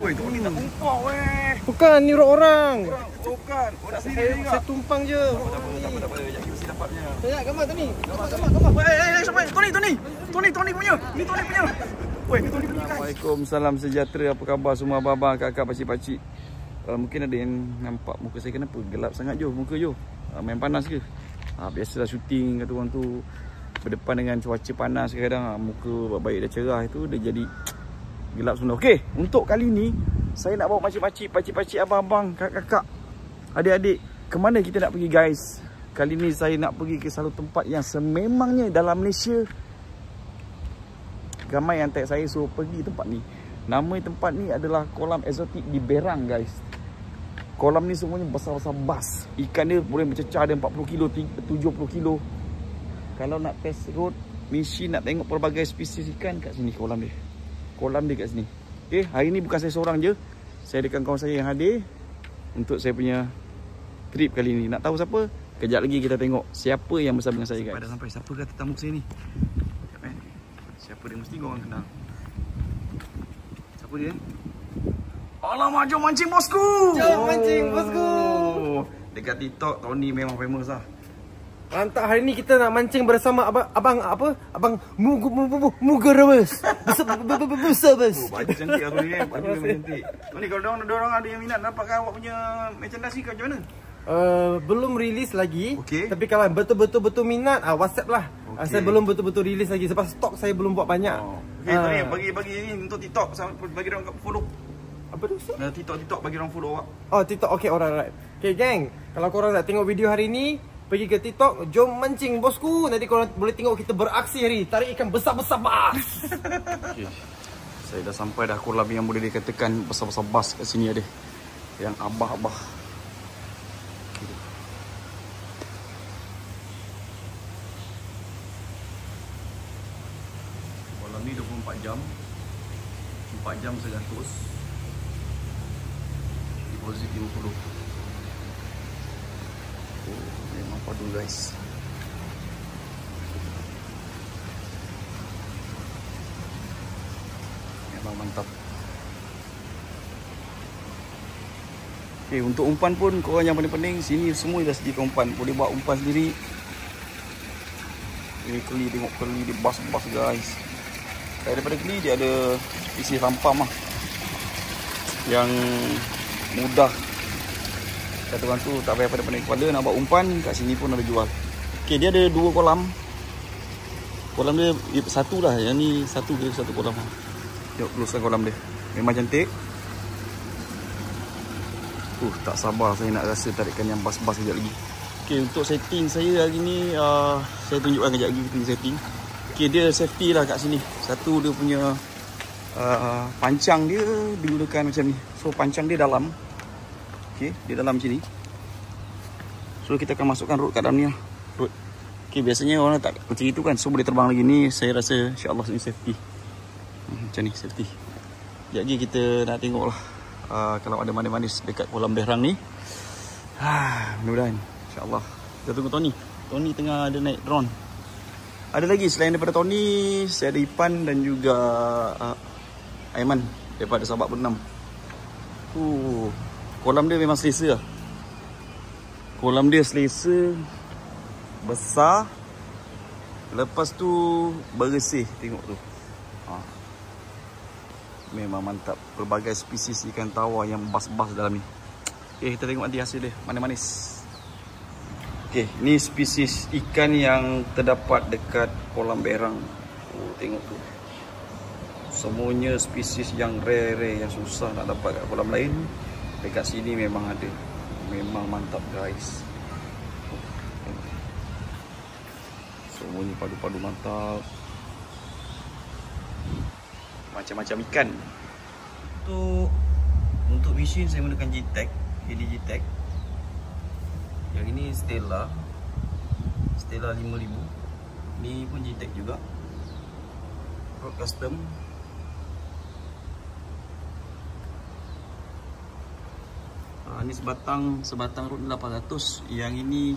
Woi, Tony tak tumpah weh. Bukan, ni orang. Bukan. Oh, nak sendiri juga. Saya tumpang je. Tak apa. Sekejap mesti dapatnya. Sekejap, gambar Tony. Gambar. Siapa? Tony punya. Ni Tony punya. Woi, ni Tony punya guys. Assalamualaikum, salam sejahtera. Apa khabar semua abang-abang, kakak, pakcik-pakcik? Mungkin ada yang nampak muka saya kenapa gelap sangat Jo, muka Jo. Main panas ke? Biasalah syuting kata orang tu berdepan dengan cuaca panas kadang-kadang muka baik dah cerah itu dia jadi gelap semua. Okey, untuk kali ni saya nak bawa pakcik-pakcik, abang-abang, kakak-kakak, adik-adik, ke mana kita nak pergi guys? Kali ni saya nak pergi ke satu tempat yang sememangnya dalam Malaysia ramai yang tag saya suruh pergi tempat ni. Nama tempat ni adalah kolam eksotik di Berang guys. Kolam ni semuanya besar-besar bas. Ikan dia boleh bercecah, ada 40 kilo, 70 kilo. Kalau nak test road machine, nak tengok pelbagai spesies ikan, kat sini kolam dia. Kolam dia kat sini. Okay, hari ni bukan saya seorang je. Saya ada kawan saya yang hadir untuk saya punya trip kali ni. Nak tahu siapa? Kejap lagi kita tengok siapa yang bersama dengan saya guys. Dah sampai. Siapa kata tetamu saya ni? Siapa dia? Mesti korang kenal. Siapa dia? Alamak, jom mancing bosku. Dekat TikTok Tony memang famous lah. Mantap, hari ni kita nak mancing bersama abang Mugarawes. Bersabas. Baju cantik aku ni baju memang cantik. Tony, kalau orang ada yang minat dapatkan awak punya merchandise ni macam mana? Belum rilis lagi. Okay. Tapi kalau betul minat, WhatsApp lah. Okay. Saya belum betul rilis lagi sebab stok saya belum buat banyak. Okay, Tony, bagi ni untuk TikTok, bagi orang follow. Apa tu? TikTok bagi orang follow awak. Oh, TikTok. Okay, alright. Okay, gang. Kalau korang nak tengok video hari ni, pergi ke TikTok, jom mancing bosku. Nanti korang boleh tengok kita beraksi hari tarik ikan besar-besar bas. Okay. Saya dah sampai dah kolam yang boleh dikatakan besar-besar bas kat sini ada. Yang abah-abah. Kolam ni 24 jam. 4 jam 100. Deposit 50. Memang padu guys. Memang mantap. Okay, untuk umpan pun korang yang paling-paling sini semua dah sediakan umpan. Boleh buat umpan sendiri. Ini keli, tengok keli dia bas-bas guys. Daripada keli dia ada isi rampam lah yang mudah. Kata orang tu tak payah pada kepala nak buat umpan, kat sini pun ada jual. Okey, dia ada 2 kolam. Kolam dia satu lah, yang ni satu kolam. Tengok luasan kolam dia. Memang cantik. Tak sabar saya nak rasa tarikan yang bas-bas sekejap lagi. Okey, untuk setting saya hari ni saya tunjukkan kejap lagi kita setting. Okey, dia safety lah kat sini. Satu dia punya pancang dia digunakan macam ni. So pancang dia dalam. Okey, dia dalam macam ni. So kita akan masukkan rod kat dalam ni lah. Rod. Okey, biasanya orang tak macam itu kan. So boleh terbang lagi ni. Saya rasa insya-Allah ini safety. Macam ni safety. Sekejap lagi kita nak tengok lah kalau ada manis-manis dekat kolam Berang ni. Mudah-mudahan insya-Allah. Kita tunggu Tony. Tony tengah ada naik drone. Ada lagi selain daripada Tony, saya ada Ipan dan juga Aiman daripada Sabak Bernam. Kolam dia memang selesa lah. Kolam dia selesa, besar, lepas tu bersih. Tengok tu. Memang mantap. Pelbagai spesies ikan tawar yang bas-bas dalam ni. Okay, kita tengok nanti hasil dia. Mana manis. Okay, ni spesies ikan yang terdapat dekat kolam Berang. Tengok tu. Semuanya spesies yang rare, yang susah nak dapat kat kolam lain. Dekat sini memang ada. Memang mantap guys. Semuanya padu-padu mantap. Macam-macam ikan. Untuk mesin saya menggunakan G-Tech. Ini G-Tech. Yang ini Stella 5000. Ni pun G-Tech juga. Rod custom. Ni sebatang rod 800. Yang ini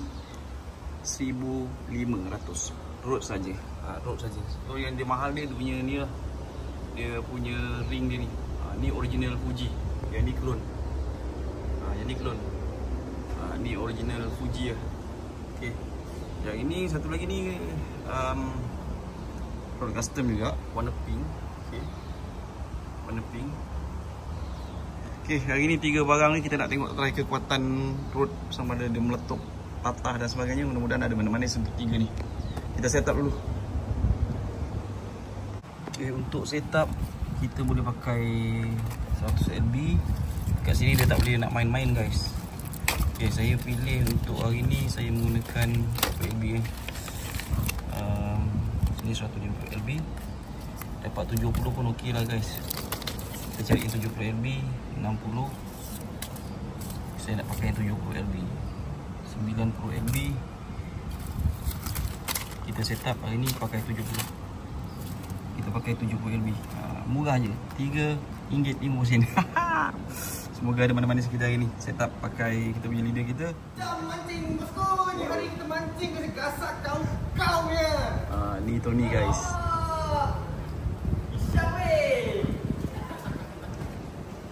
1500. Rod saja. Rod saja. So yang dia mahal dia punya ni lah. Dia punya ring dia ni. Ni original Fuji. Yang ni clone. Yang ni clone. Ni original Fuji lah. Okay. Yang ini satu lagi ni produk custom juga, warna pink. Okay. Warna pink. Okay, hari ni 3 barang ni kita nak tengok try kekuatan road sama ada dia meletup, patah dan sebagainya. Mudah-mudahan ada mana-mana untuk 3 ni. Kita set up dulu. Okay, untuk setup kita boleh pakai 100 LB. Kat sini dia tak boleh nak main-main guys. Okay, saya pilih untuk hari ni saya menggunakan 100 LB ni. Sini 150 LB. Dapat 70 pun okey lah guys. Kita cari 70 LB, 60. Saya nak pakai 70 LB. 90 LB. Kita set up hari ni pakai 70. Kita pakai 70 LB. Murah je. RM3.50. Semoga ada mana-mana sekitar hari ni. Set up pakai kita punya leader kita. Jam mancing bosku. Ni hari kita mancing kasi gasak kau ya. Ni Tony guys.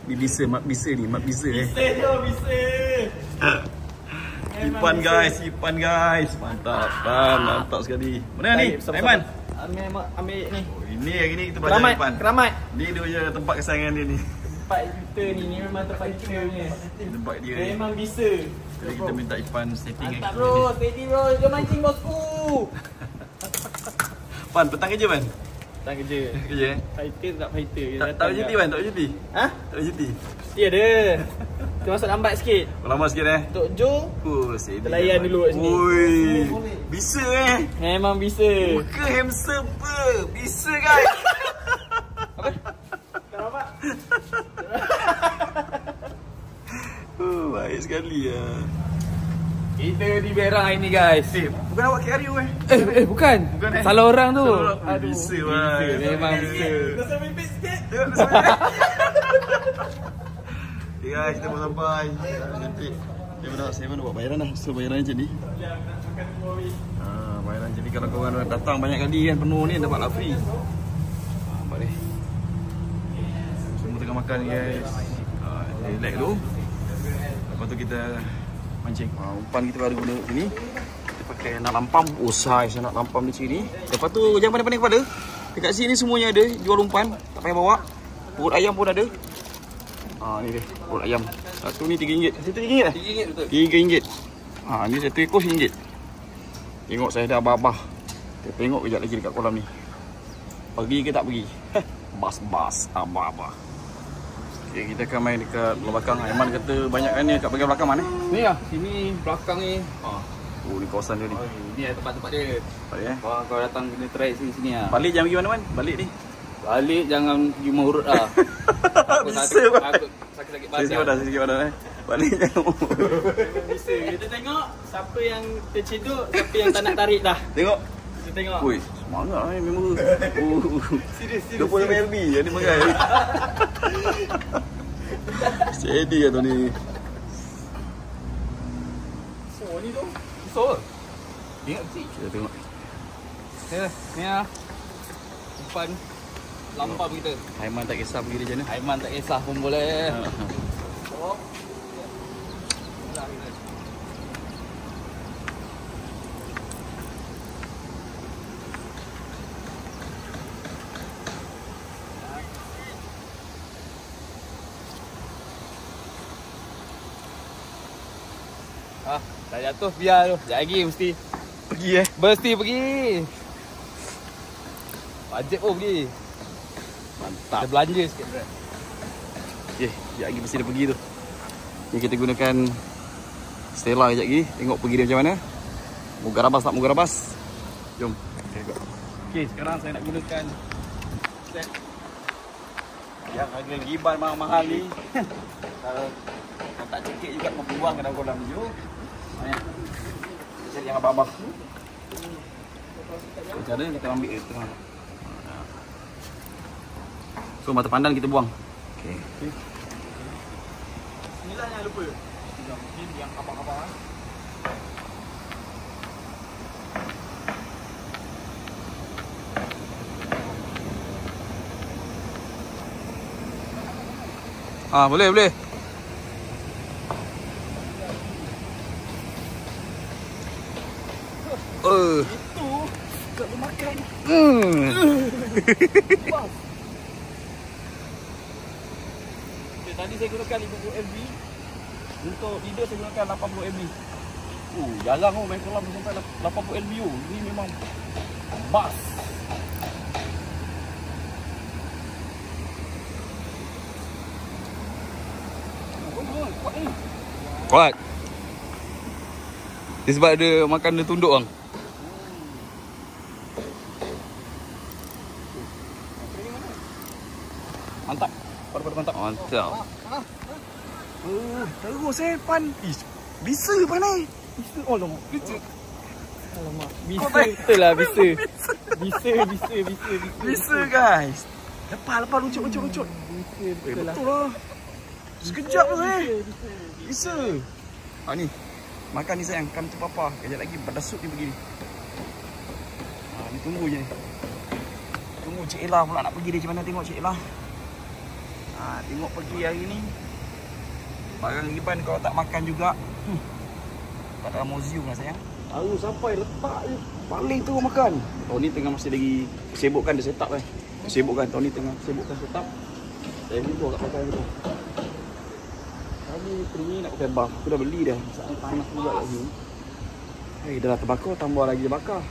Ni bisa, mak bisa ni, mak bisa Bisa je, bisa. Ipan guys, mantap, mantap sekali. Mana ni, Aiman? Ambil ni. Ini hari ni kita belajar Ipan. Keramat. Ni dia punya tempat kesayangan dia ni. Tempat kita ni memang tempat kita punya. Tempat dia. Memang bisa. Jadi kita minta Ipan setting. Mantap bro, steady bro, jom mancing bosku. Pan, petang kerja Pan? Tak kerja. Kerja Fighter tak fighter. Tak cuti Pan, tak cuti? Ha? Tak cuti? Mesti ada. Kita masuk lambat sikit. Lama sikit Tok Jo. Kita layan dulu kat sini. Ui, bisa Memang bisa. Muka handsome pe. Bisa guys. Apa? Tak nampak? Baik sekali ya. Kita di Berang hari ni guys. Bukan awak KRU Bukan. Bukan Salah orang tu. Aduh, bisa bang. Memang bisa. Dasar pipit sikit. Okay guys, kita mau sampai. Cantik. Saya mana buat bayaran dah. So bayaran macam ni. Bayaran macam ni kalau korang datang banyak kali kan penuh ni dapatlah free. Nampak ni. Semua tengah makan guys. Relax dulu. Lepas tu kita mancing. Umpan kita baru guna sini. Kita pakai nak lampam. Oh size nak lampam di sini. Lepas tu jangan pandai-pandai kepala. Dekat sini semuanya ada jual umpan. Tak payah bawa. Perut ayam pun ada. Ni dia perut ayam. Satu ni RM3. Satu RM3 lah? RM3 betul. RM3. Ni satu ekor RM1. Tengok saya dah abah-abah. Kita tengok kejap lagi dekat kolam ni. Pergi ke tak pergi? Bas-bas abah-abah. Okay, kita akan main dekat belakang. Aiman kata banyak kan ni kat bahagian belakang mana? Ni lah, sini belakang ni. Ni kawasan dia ni. Ni tempat-tempat dia. Tempat dia Kau datang kena try sini lah. Balik jangan pergi mana Man? Balik ni. Balik jangan pergi urut lah. Bisa Pak. Aku sakit-sakit badan. Sikit badan Balik jangan. Bisa. Kita tengok siapa yang terceduk, siapa yang tak nak tarik dah. Tengok. Kita tengok. Ui, semangat lah member. Serius. 20 LB yang ni pakai. Steady lah tu ni. Oh ni tu. Besar. Ingat kecil. Kita tengok. Ni lah. Umpan lampam kita. Aiman tak kisah pergi dia macam mana. Aiman tak kisah pun boleh. Tak jatuh biar tu. Sekejap lagi mesti. Pergi Mesti pergi. Wajib pun pergi. Mantap. Kita belanja sikit bro. Okay, sekejap lagi mesti dia pergi tu. Ni kita gunakan Stella sekejap lagi. Tengok pergi dia macam mana. Moga rabas tak moga rabas. Jom. Okay, sekarang saya nak gunakan set yang harga giban mahal-mahal ni. Kalau tak cekik juga membuang ke dalam kolam ni. Set yang abang-abang. Cara kita ambil dia tengah. So mata pandang kita buang. Okey. Inilah yang lupa. Mungkin yang abang-abang. Boleh, boleh. Itu kalau makan. Okay, tadi saya gunakan 50 MB. Untuk video saya gunakan 80 MB. Jarang main kolam sampai 80 MB. Ini memang bas. Kuat. Dia sebab dia makan dia tunduk bang. Mantap. Pada mantap. Mantap. Terus pan. Bisa pan ni. Bisa. Oh lama. Alamak. Bisa betul lah, bisa. Bisa guys. Lepas lucut. Bisa betul lah. Betul lah. Sekejap tu Bisa. Ni. Makan ni sayang. Kam tu papa. Kejap lagi berdasut ni begini. Ni tunggu je ni. Tunggu Cik Ella pula nak pergi dia macam mana. Tengok Cik Ella. Tengok pergi hari ni. Barang Iban kalau tak makan juga. Tak dalam museum lah sayang. Baru sampai letak je. Paling terus makan. Tony tengah masih lagi sibukkan dia setup kan. Sibukkan Tony tengah sibukkan setup. Saya beli tu kat pakai tu. Tadi ni nak pakai buff. Aku dah beli dah. Saat panas juga kat sini. Dah lah terbakar tambah lagi dia bakar.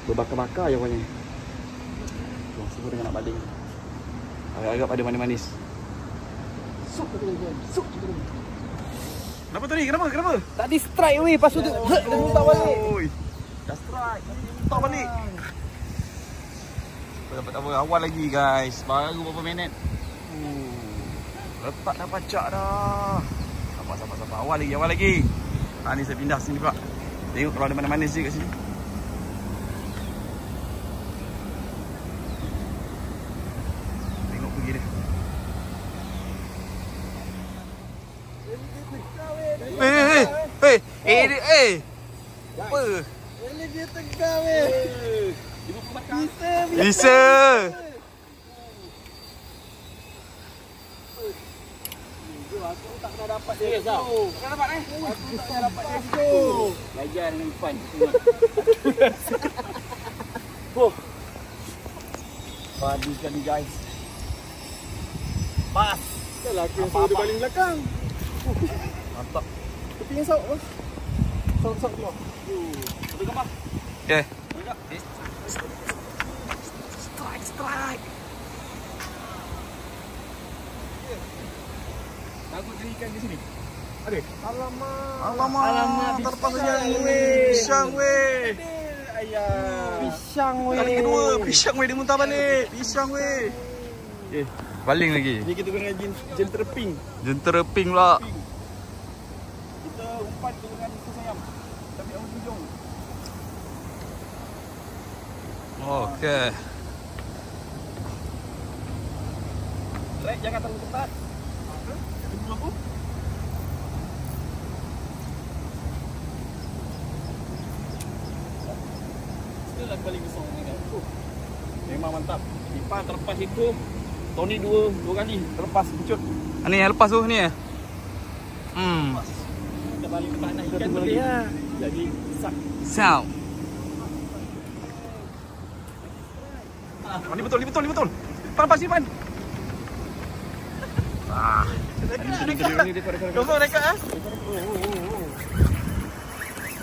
Berbakar-bakar je pokoknya. Tu sebab dengan nak baling. Agak-agak pada manis-manis. Sup tu tuan. Sup tu tuan. Kenapa Tony? Kenapa? Tadi strike weh, lepas tu dia muntah balik. Dah strike, muntah balik. Dapat apa awal lagi guys. Baru berapa minit. Letak dah pacak dah. Sabar. Awal lagi. Ni saya pindah sini pula. Tengok kalau ada manis-manis je kat sini. Tengok pergi dia. Apa? Ini dia tengah weh. Bisa. Aku tak pernah dapat dia. Tak dapat Aku tak pernah dapat dia. Lajar dengan Ipan. Padi sekali guys. Pas. Lelaki yang suruh dia baling belakang. Mantap. Tepi yang sauk. Sauk keluar. Ada gambar. Okay. Strike. Aku cari ikan di sini. Ada. Alamak. Terlepas saja pisang weh. Ayah. Pisang weh. Kali kedua pisang weh dia muntah balik. Pisang weh. Baling lagi. Ni kita guna jentera pink. Jentera pink pula. Kita umpan dengan ikan sayam. Tapi awak hujung. Okey. Rek jangan terlalu ketat. Tunggu aku. Itu lagi paling besar ni kan. Memang mantap. Ipan terlepas itu. Tony dua kali terlepas kecut. Ni yang lepas tu ni ya. Kita balik ke tanah ikan boleh ya. Jadi sak. Sound. Ni betul. Pan sini pan. Kau dekat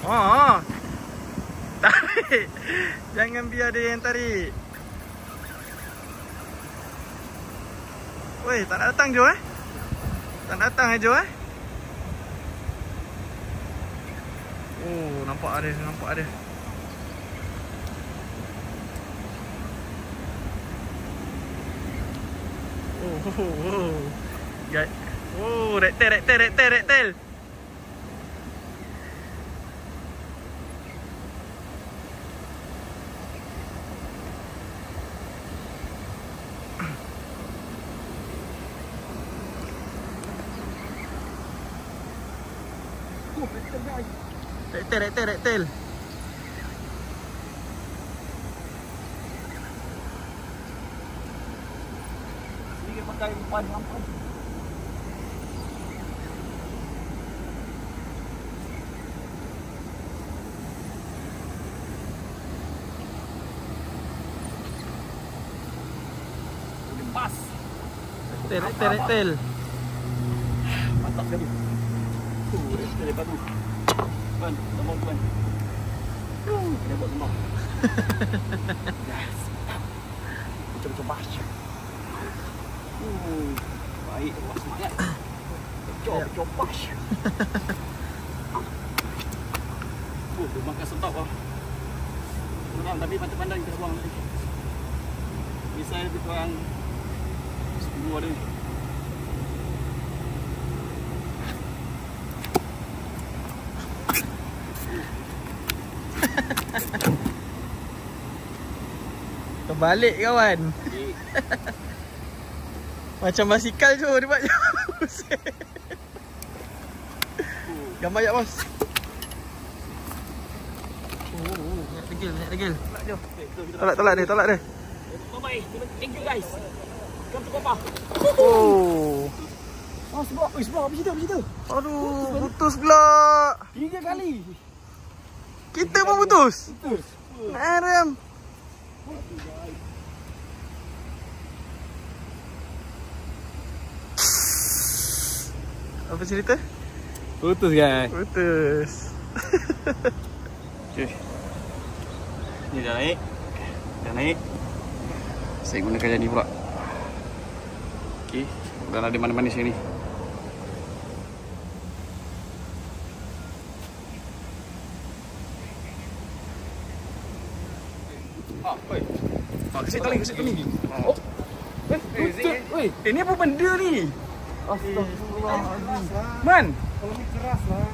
ah. Tarik. Jangan biar dia yang tarik. Weh, tak datang Jo Tak datang Jo nampak ada. Guys. Rektel. Rektel. Ni pakai umpan. Rektel. Mantap sekali. Lepas tu. Ban, nombor ban. Kena buat semua. Yes. Macam bash. Baik, buat semangat. Macam bash. Makan sedap lah. Kurang tapi pandai-pandai kita buang nanti. Misal lebih kurang 10 ada. Terbalik kawan. Macam basikal tu dia buat. Gambar jap bos. Banyak degil. Tolak dia. Bye-bye. Thank you guys. Come to Kopa. Oh. Sebelah habis itu. Aduh, putus pula. 3 kali. Kita pun putus. Haram. Apa cerita? Putus guys. Putus. Okay. Ni dah naik. Saya gunakan yang ni pula. Okay. Dan ada manis-manis ni. Kasih tali. Oh. Ni apa benda ni? Astagfirullahaladzim. Man. Kalau ni keras lah.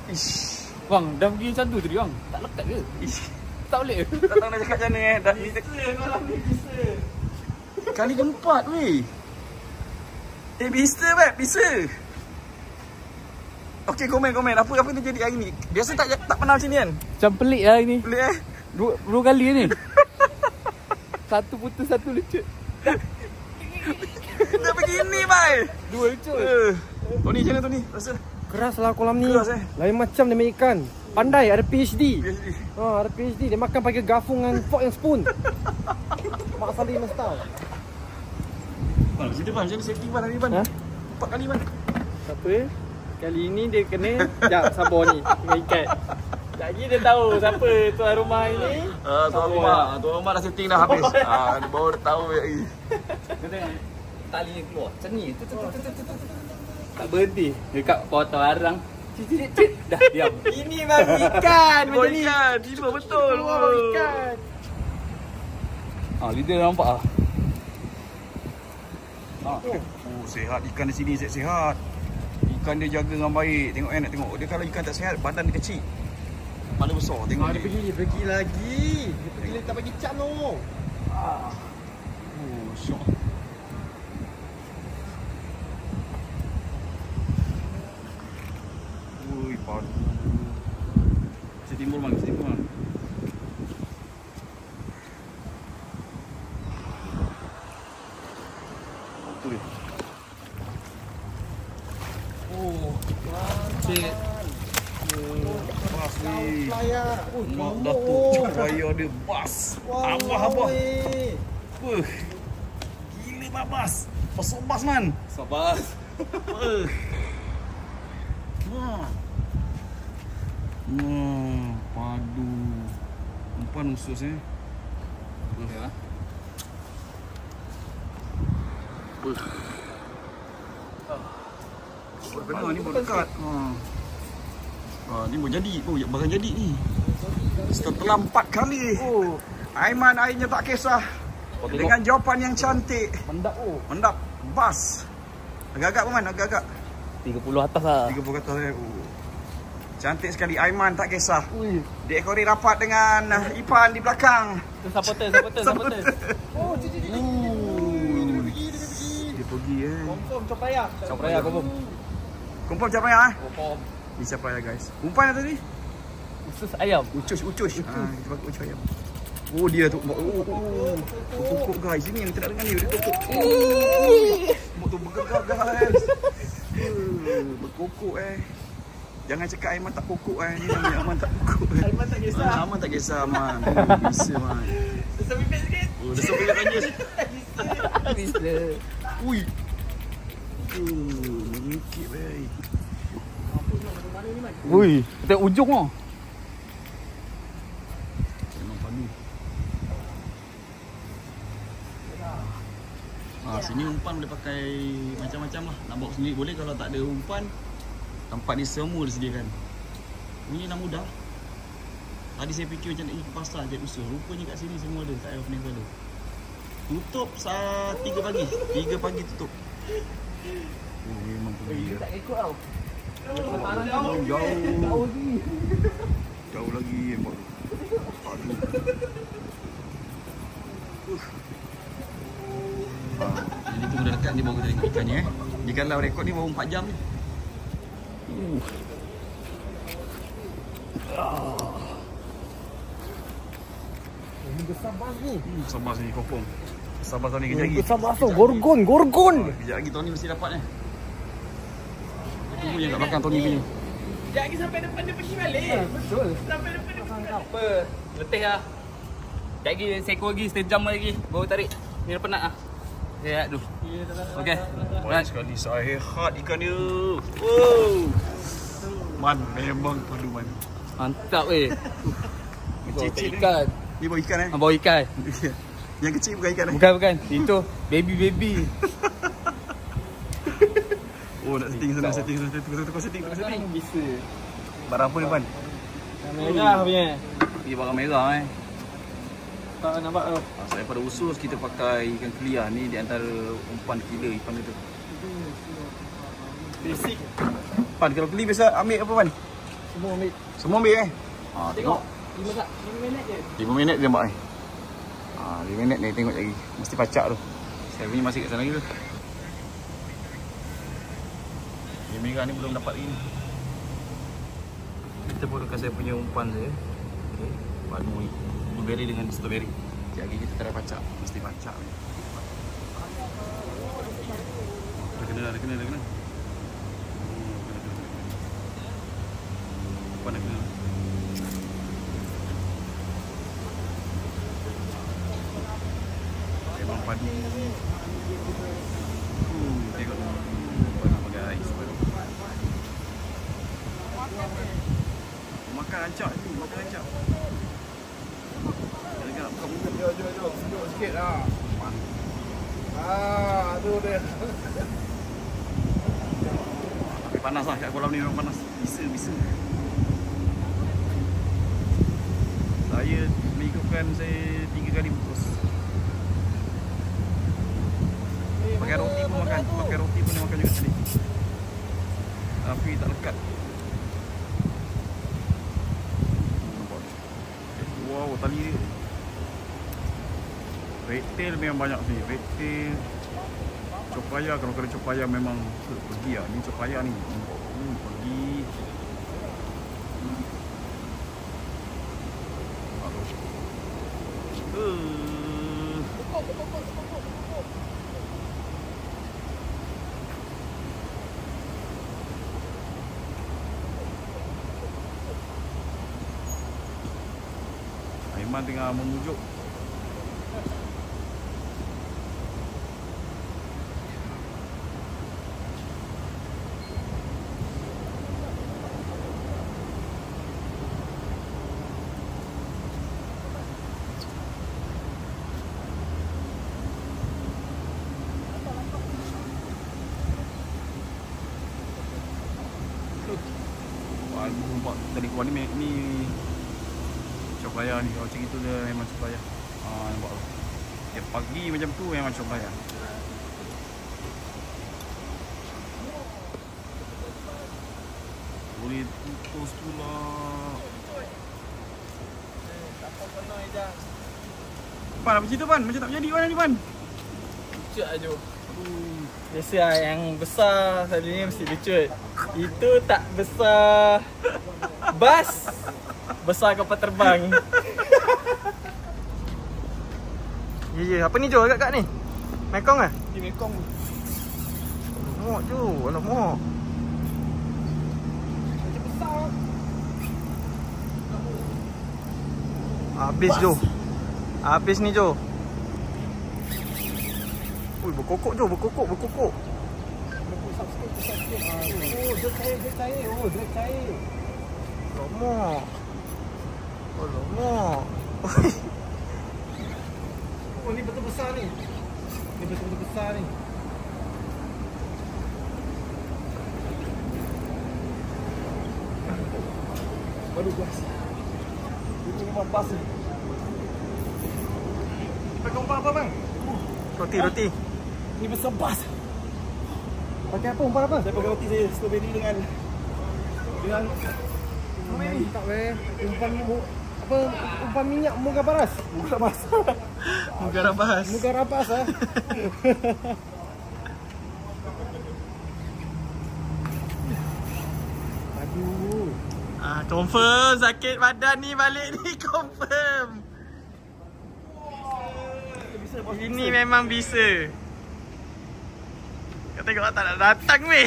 Ish. Bang, dah pergi macam tu tadi bang. Tak lekat ke? Ish. Tak boleh ke? Tak tahu nak cakap macam mana dah ni Bisa. kali keempat weh. Bisa. Okey, komen. Apa yang terjadi hari ni? Biasa tak pernah macam ni kan? Macam pelik lah ni. Pelik Dua kali ni. Satu putus, satu lucut. Dah begini, bai. Dua lucut. Tony macam mana Tony? Rasa? Keras lah kolam ni. Keras, Lain macam dia main ikan. Pandai, ada PhD. PhD. Ada PhD. Dia makan pakai garfung dengan fork yang spoon. Mak Salih style. Bang, cerita bang, macam mana setting bang hari bang? 4 kali bang. Siapa? Kali ni dia kena. Sekejap, sabar ni. Dengan ikat. Lagi dia tahu siapa tuan rumah ini. Tuan rumah dah setting dah habis. Dia baru dah tahu lagi. Tali ni keluar. Macam ni. Tak berhenti. Dekat potong arang. Cik. Dah diam. Ini baru ikan macam ni. Tiba betul. Baru ikan. Leader nampak ah. Sihat ikan di sini, sihat. Ikan dia jaga dengan baik. Tengok nak tengok. Dia kalau ikan tak sihat, badan dia kecil. Kepala besar. Tengok Dia pergi lagi. Dia pergi letak bagi cap tu. Syok. Ui, padu. Saya timbul bang. Cik. Bas ni. Layar. Mak Datuk Cahaya dia bas. Abah. Gila babas. Pasal bas man. Sabar. Padu. Umpan usus Ya. Benar ni baru dekat. Ni baru jadi. Barang jadi ni. Setelah 4 kali. Aiman airnya tak kisah. Dengan jawapan yang cantik. Mendap. Bas. Agak-agak Paman, agak-agak 30 atas lah. 30 kata cantik sekali Aiman tak kisah. Diekori rapat dengan Ipan di belakang. Itu supporter. Dia pergi Confirm Copraya. Copraya confirm. Confirm Copraya Confirm. Ni Copraya guys. Umpan tadi? Usus ayam. Ucus. Kita pakai ucus ayam. Dia tu. Kokok guys. Ini yang kita nak dengar ni. Dia kokok. Mok tu bergerak guys. Berkokok Jangan cakap Aiman tak kokok Ni namanya Aiman tak kokok Aiman tak kisah. Aiman tak kisah man. Bisa man. Sesama bibit sikit. Dah sampai kat kanjus. Bisa. Ui. Mengikit baik. Ui, kita ujung lah. Memang padu. Sini umpan boleh pakai macam-macam lah. Nak bawa sendiri boleh, kalau tak ada umpan tempat ni semua disediakan. Bunyi nak mudah. Tadi saya fikir macam nak pergi ke pasar je usul. Rupanya kat sini semua ada, tak payah opening kepala. Tutup 3 pagi. 3 pagi tutup. Oh, memang pergi. Tak ikut tau. Jauh lagi embak tu. Aduh. Jadi tunggu dah dekat ni baru kita tengok ikannya Ni kalau rekod ni baru 4 jam ni. Ini besar bas ni. Sabar sini confirm. Sabar Tony kejap lagi. Besar bas tu, gorgon. Kejap lagi Tony mesti dapat ni. Tunggu je kat belakang Tony punya. Sekejap lagi sampai depan dia pergi balik. Betul. Sampai depan dia pergi. Apa? Letih lah. Sekejap lagi, seekor lagi, setengah jam lagi. Baru tarik. Ni dah penat lah. Ya, aduh. Okey. Banyak sekali sehat ikan dia. Wow. Man, memang padu man. Mantap weh. Kecil-kecil ikan. Ni bawa ikan eh? Bawa ikan. Yang kecil bukan ikan eh? Bukan. Itu baby. Oh, nak setting sana, setting. Bisa. Barang apa ni, Pan? Merah punya. Ni barang merah eh. Tak nampak tu. Saya pada usus kita pakai ikan kuliah ni di antara umpan killer ikan itu. Basic. Pan, kalau keli biasa ambil apa, Pan? Semua ambil. Semua ambil eh? Tengok. 5 minit je. 5 minit dia nampak ni. 5 minit ni tengok lagi. Mesti pacak tu. Saya punya masih kat sana lagi tu. Yang merah ni belum dapat lagi. Kita boleh kasih saya punya umpan saya. Okey. Padu blueberry dengan strawberry. Sekejap lagi kita try pacak. Mesti pacak ni. Dah kena. Umpan dah kena. Memang padu. Tengok tu. Padu guys. Makan ancak tu, Jom. Jangan buka muka. Jom. Sejuk sikit lah. Tu dia. Tapi panas lah kat kolam ni, memang panas. Bisa. Saya mengikutkan saya 3 kali putus. Pakai roti pun makan. Pakai roti pun dia makan juga tadi. Tapi tak lekat. Wow, tali dia. Redtail memang banyak sini. Redtail. Copaya, kalau kena copaya memang pergi lah. Ni copaya ni. Pergi. Aiman tengah memujuk. Nampak tadi keluar ni copaya ni. Kalau macam itu dia memang copaya. Nampak tu. Tiap pagi macam tu memang copaya. Boleh putus pula. Pan, apa cerita Pan? Macam tak menjadi Pan ni Pan? Lucut aja. Biasa lah, yang besar selalunya mesti lucut. Itu tak besar bas, besar kapal terbang. Ya, apa ni Jo kat ni? Mekong ah? Di Mekong. Alamak Jo, alamak. Macam besar. Habis Jo. Habis ni Jo. Ui, berkokok je, berkokok. Oh, dia cair. Lama. Oh, ni betul besar ni. Aduh guys. Ini memang bas ni. Pakai umpan apa bang? Roti. Ini besar bas. Pakai apa umpan apa? Saya pakai roti saya strawberry dengan strawberry. Tak weh. Umpan minyak muka paras. Muka bas. Muka rapas ah. Aduh. Confirm sakit badan ni balik ni, confirm. Ini memang bisa. Kau tengok tak nak datang weh.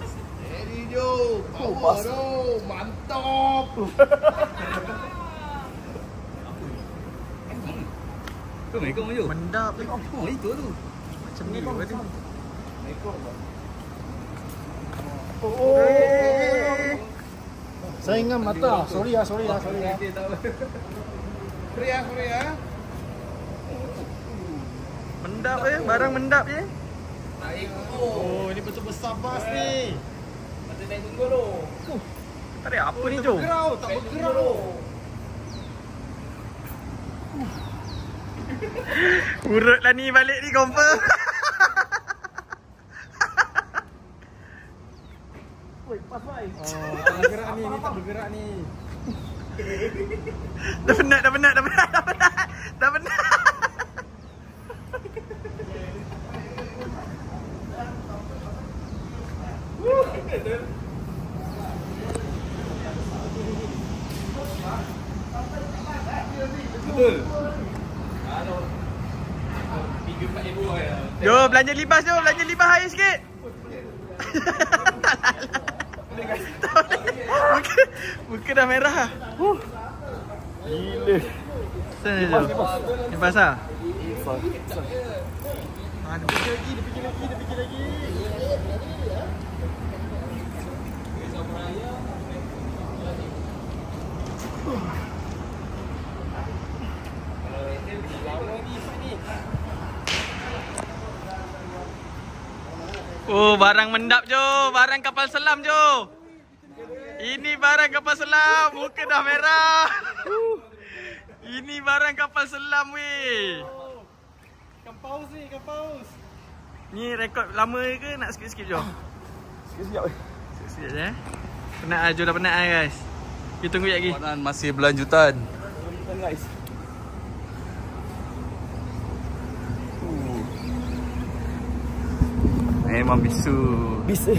Steady Jo. Power tu. Mantap. Kau mekong je. Mendap. Oh, itu tu. Macam ni tadi. Mekong. Saingan mata. Sorry ya. Korea. Mendap barang mendap je. Oh, ini betul besar bas ni. Macam naik tunggu tu. Tak ada apa ni Jo. Tak bergerau. Urut lah ni balik ni confirm. Oi, pas baik. Oh, tak bergerak ni tak bergerak ni. Dah penat. Betul. Jo, belanja libas air sikit. Muka dah merah. Gila. Sana Jo. Libas ah. Dia fikir lagi. Oh, barang mendap Jo. Barang kapal selam Jo. Ini barang kapal selam. Muka dah merah. Ini barang kapal selam weh. Ikan paus. Ni rekod lama ke nak skip Jo? Sekejap. Sekejap je. Penat Jo, dah penat guys. Kita tunggu lagi. Perjalanan masih berlanjutan. Guys. Memang bisu. Bisa.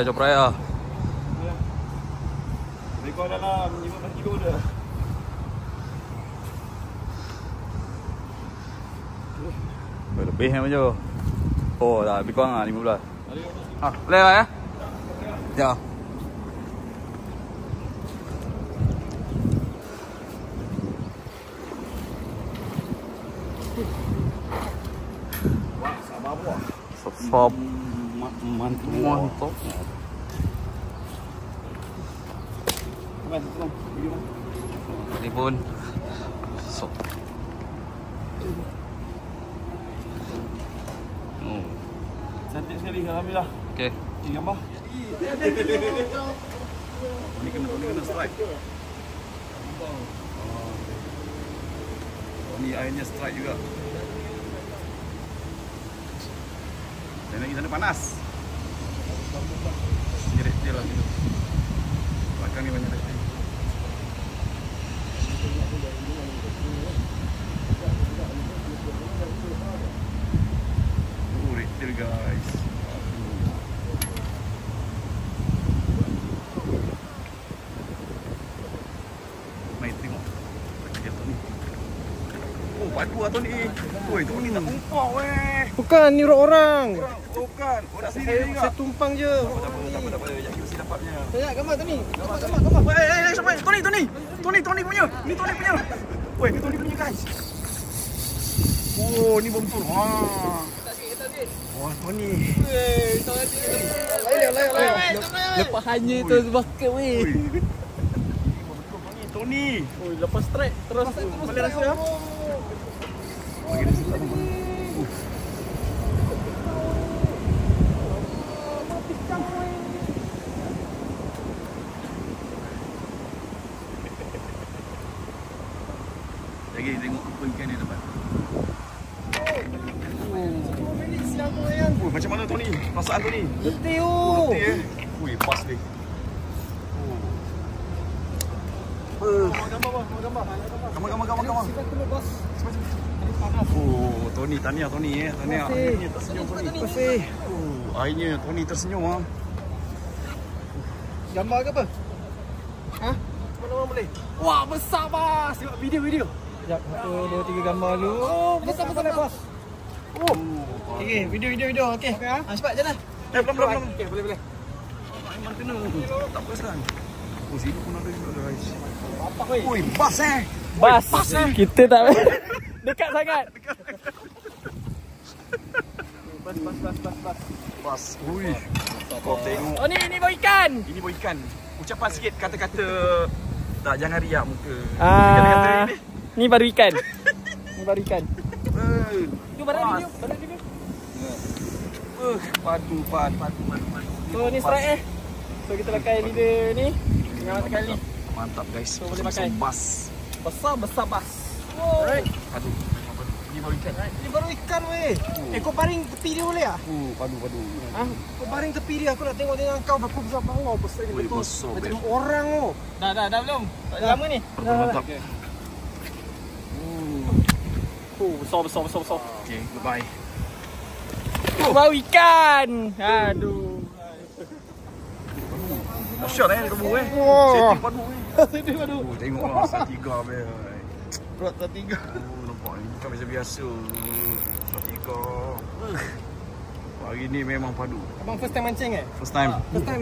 Chop raya. Rekod dalam 15 kilo dah. Lebih macam Jo. Oh, dah lebih kurang lah 15. Boleh lah ya? Ya. Wah, sama buah. Sop. Mantap. Ini pun sop. Cantik sekali, alhamdulillah. Okey. Ini gambar. Ni kena strike. Oh, ni airnya strike juga. Dan lagi sana panas. Jerit dia lah gitu. Belakang ni banyak reptil. Reptil guys. Mari tengok. Dia tu ni. Oh, padu lah tu ni. Oi, tu ni tak tumpah weh. Bukan, ni orang. Bukan. Orang sendiri juga. Saya tumpang je. Tak apa. Yang mesti dapatnya. Saya gambar tu ni. Gambar. Sampai Tony punya. Ni Tony punya. Woi, ni Tony punya guys. Oh, ni betul. Wah. Wah, Tony. Lepas hanya tu bakar weh. Tony. Oi, lepas strike terus boleh rasa. Bagi dia sedap. Lagi tengok apa ikan dia dapat. Macam mana Tony? Perasaan Tony? Letih Letih Ui, pas dia. Gambar. Oh, Tony, tahniah Tony tahniah. Akhirnya tersenyum Tony. Akhirnya Tony tersenyum ah. Gambar ke apa? Ha? Mana boleh? Wah, besar bos. Tengok video. Sekejap, 1, 2, 3 gambar dulu. Oh, besar bos. Oh. Okey, video. Okey. Cepat je lah. Belum. Okey, boleh. Aiman kena. Tak perasan. Oh, sini pun ada juga guys. Apa weh? Ui, bas Bas. Kita tak dekat sangat. Bas. Ui. Kau tengok. Oh ni bawa ikan. Ini bawa ikan. Ucapan sikit kata-kata tak jangan riak muka. Kata-kata ni. Ni baru ikan. Tu barang video. Padu. So ni strike So kita pakai leader ni. Dengan sekali. Mantap guys. So boleh pakai. Bas. Besar bas. Wow. Alright. Padu. Ini baru ikan. Ini baru ikan weh. Kau baring tepi dia boleh ah? Padu. Ha? Kau baring tepi dia, aku nak tengok dengan kau aku besar bangau besar ni betul. Macam orang oh. Dah belum? Tak lama ni. Mantap. Besar. Okay, goodbye. Bau ikan. Aduh. Dahsyat kamu Setting padu Setting padu. Tengoklah Saltiga weh. Perut Saltiga. Nampak ni bukan biasa-biasa. Saltiga. Hari ni memang padu. Abang first time mancing First time besar.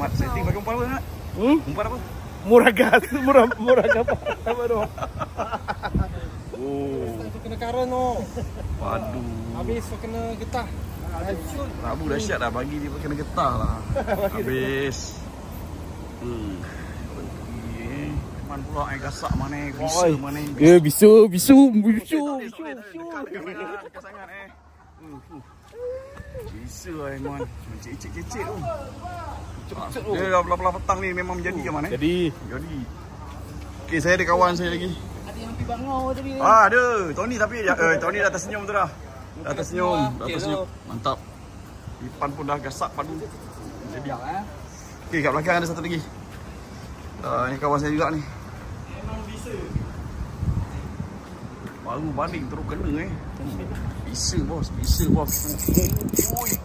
Mat setting pakai umpan apa nak? Umpan apa? Murah gas. Apa tu? Oh, Kau kena karon oh. padu. Habis kau kena getah. Rabu dahsyat dah, bagi dia kena getah lah. Habis. Man pula gasak mana, bisa mana. Ya, bisu. Dekat sangat Bisa man. Macam icik-icik tu. Dia belah-belah petang ni memang menjadi ke mana? Jadi. Okey, saya ada kawan saya lagi. Ada yang pergi bangau tadi. Ada. Tony tapi Tony dah tersenyum tu dah. Dah tersenyum. Mantap. Ipan pun dah gasak padu. Jadi. Okey, kat belakang ada satu lagi. Ni kawan saya juga ni. Memang bisa. Baru baling terus kena Bisa bos.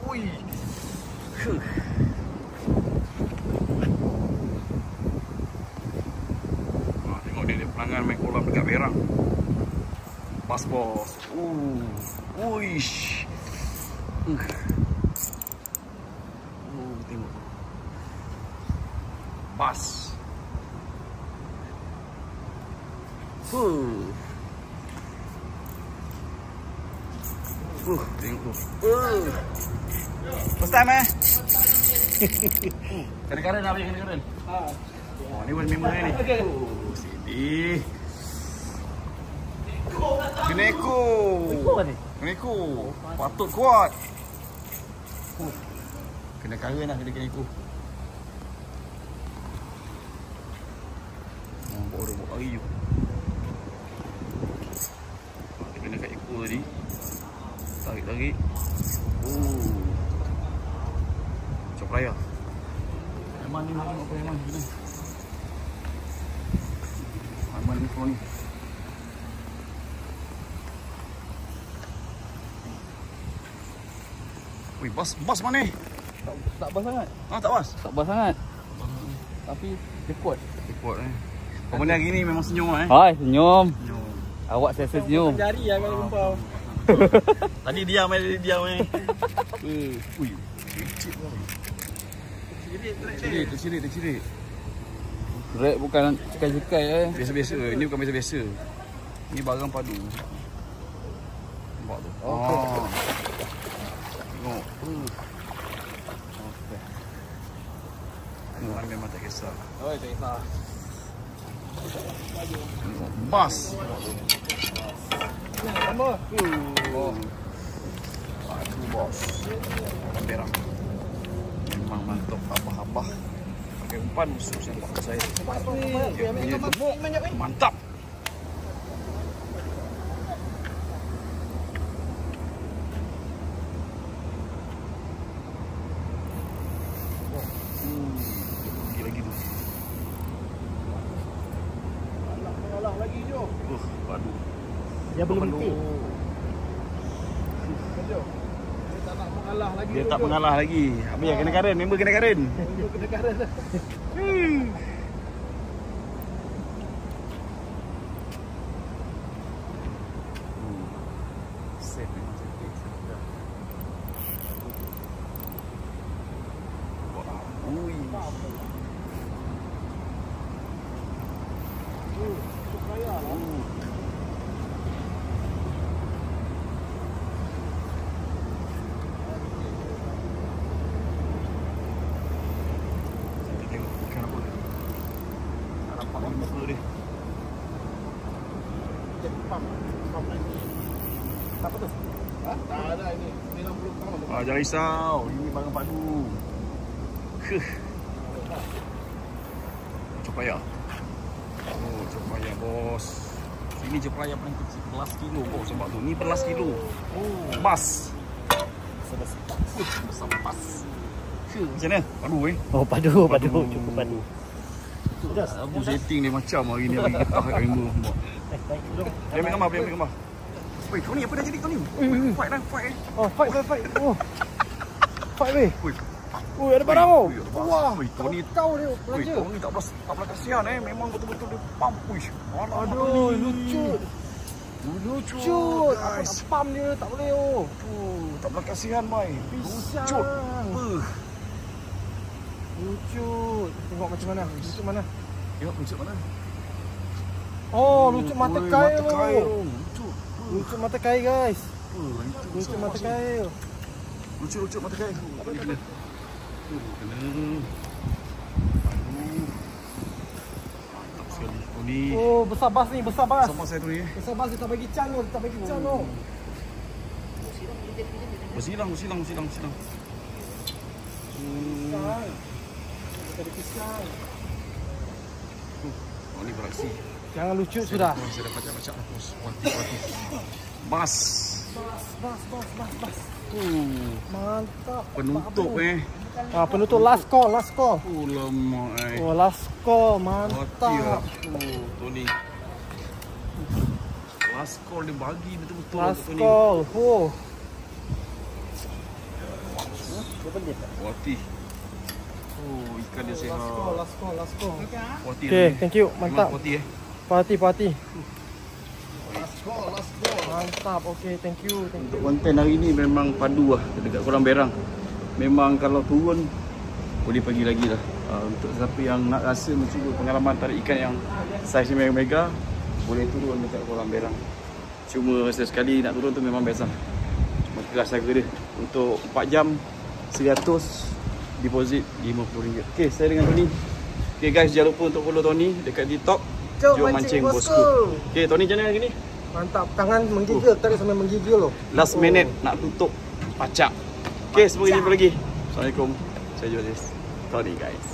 Ui. Tengok dia pelanggan main kolam dekat Berang. Pas bos. Uish. Tengok. Pas. Tengok. First time Karen apa yang karen? Oh, ni buat member ni. Sini. Kena eko. Patut kuat. Kena karen lah, kena eko. Baru buat lagi je. Kena kat eko tadi. Tarik. Macam raya. Memang ni nak tengok apa memang. Tony. Wih, bas mana ni? Tak bas sangat. Ah, tak bas? Tak bas sangat. Tapi dia kuat. Dia kuat Kau benda hari ni memang senyum lah Hai, senyum. Senyum. Awak saya senyum. Jari lah kalau jumpa. Tadi diam dia. Ui. Tercirit. Rek bukan cekai-cekai Biasa-biasa. Ini bukan biasa-biasa. Ini barang padu. Nampak tu? Oh. Tengok. Tengok, memang tak kisah. Oh, tak kisah. Tengok, bas. Tambah. Aduh, bos. Orang berang. Memang mantap. Abah-abah. Pakai umpan musuh sempat saya. Dia punya gemuk. Mantap. Lagi tu. Mengalah lagi je. Padu. Dia belum mati. Dia tak nak mengalah lagi. Dia tak mengalah lagi. Apa yang kena karen? Member kena karen. Kena karet dah. Set memang cantik. Ui. Kita tengok ikan apa. Tak nampak lagi muka dia. Apa tu? Tak ada ini. 90 pound. Jangan risau. Ini barang padu. Cepaya. Oh, cepaya bos. Ini cepaya paling kecil. 11 kilo bos. Sebab tu. Ni 11 kilo. Oh, bas. Besar bas. Macam mana? Padu Oh, padu. Cukup padu. Abu setting dia macam hari ni lagi getah kat member. Dia ambil gambar. Weh, Tony apa dah jadi Tony? Fight. Oh, fight. Oh. Fight weh. Weh. Oh, ada barang oh. Wah, Tony Kau dia Wih, belanja. Tony tak belas kasihan memang betul-betul dia pump. Wih, Aduh, lucu. guys. Pam dia tak boleh oh. Tak belas kasihan mai. Pisang. Lucut. Tengok macam mana? Lucut mana? Tengok lucut mana? Oh, lucut mata Weh, kail. mata kail. Lucut. Lucut mata kail guys. Itu Lucut mata kail. Lucut mata kail. Kena. Kena. Aduh. Mantap sekali. Tony. Oh, besar bas ni, besar bas. Sama saya Tony. Besar bas dia tak bagi can tu, tak bagi can tu. Bersilang. Ada pisang. Oh, ni beraksi. Jangan lucu sudah. Saya dah baca-baca lah bos. Wati. Bas. Bas. Mantap. Penutup Penutup last call. Oh, lemak Oh, last call. Wati Mantap. Tony. Last call dia bagi betul-betul Last Tony. call. Oh. Wati. Oh, ikan dia sihat. Last call. Wati. Okay, thank you. Mantap. Wati Party. Last call. Mantap. Okay, thank you. Untuk konten hari ni memang padu lah dekat Kolam Berang. Memang kalau turun boleh pergi lagi lah. Untuk siapa yang nak rasa mencuba pengalaman tarik ikan yang saiz mega, boleh turun dekat Kolam Berang. Cuma sekali nak turun tu memang biasa. Cuma keras harga dia. Untuk 4 jam 100, deposit RM50. Okay, saya dengan Tony. Okay guys, jangan lupa untuk follow Tony dekat TikTok. Jom mancing bosku. Okay, Tony macam mana hari ni? Mantap. Tangan menggigil. Tadi sampai menggigil loh. Last minute nak tutup pacak. Okay, semoga jumpa lagi. Assalamualaikum. Saya Joseph. Tony guys.